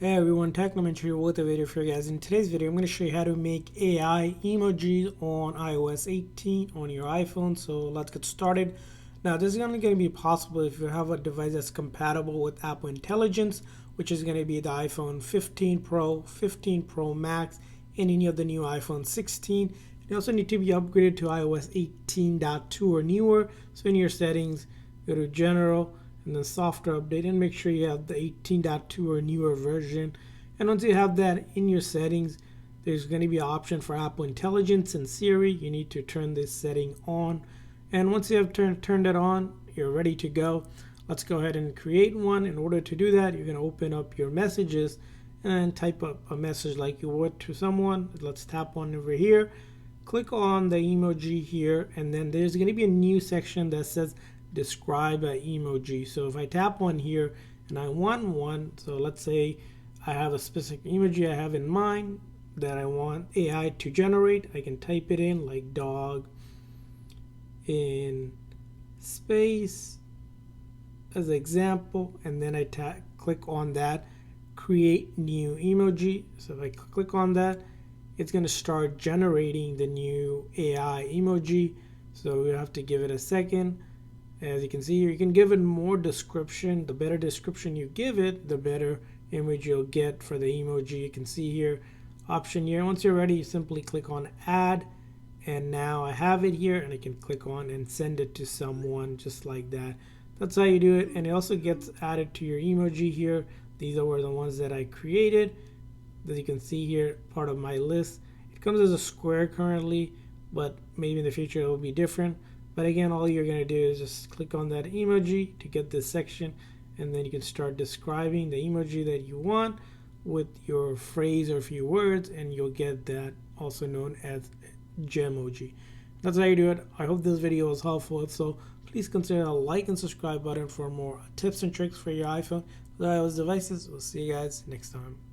Hey everyone, Technomentary here with a video for you guys. In today's video, I'm going to show you how to make AI emojis on iOS 18 on your iPhone. So let's get started. Now this is only going to be possible if you have a device that's compatible with Apple Intelligence, which is going to be the iPhone 15 Pro, 15 Pro Max, and any of the new iPhone 16. You also need to be upgraded to iOS 18.2 or newer. So in your settings, go to General, and then software update, and make sure you have the 18.2 or newer version. And once you have that in your settings, there's going to be an option for Apple Intelligence and Siri. You need to turn this setting on, and once you have turned it on, you're ready to go. Let's go ahead and create one. In order to do that, you're going to open up your messages and type up a message like you would to someone. Let's tap on over here, click on the emoji here, and then there's going to be a new section that says describe an emoji. So if I tap on here and I want one, so let's say I have a specific emoji I have in mind that I want AI to generate, I can type it in like dog in space as an example, and then I click on that, create new emoji. So if I click on that, it's going to start generating the new AI emoji. So we have to give it a second. As you can see here, you can give it more description. The better description you give it, the better image you'll get for the emoji. You can see here, option here. Once you're ready, you simply click on add, and now I have it here, and I can click on and send it to someone just like that. That's how you do it, and it also gets added to your emoji here. These are the ones that I created. As you can see here, part of my list. It comes as a square currently, but maybe in the future it will be different. But again, all you're going to do is just click on that emoji to get this section, and then you can start describing the emoji that you want with your phrase or a few words, and you'll get that, also known as Gemoji. That's how you do it. I hope this video was helpful. If so, please consider a like and subscribe button for more tips and tricks for your iPhone, iOS devices. We'll see you guys next time.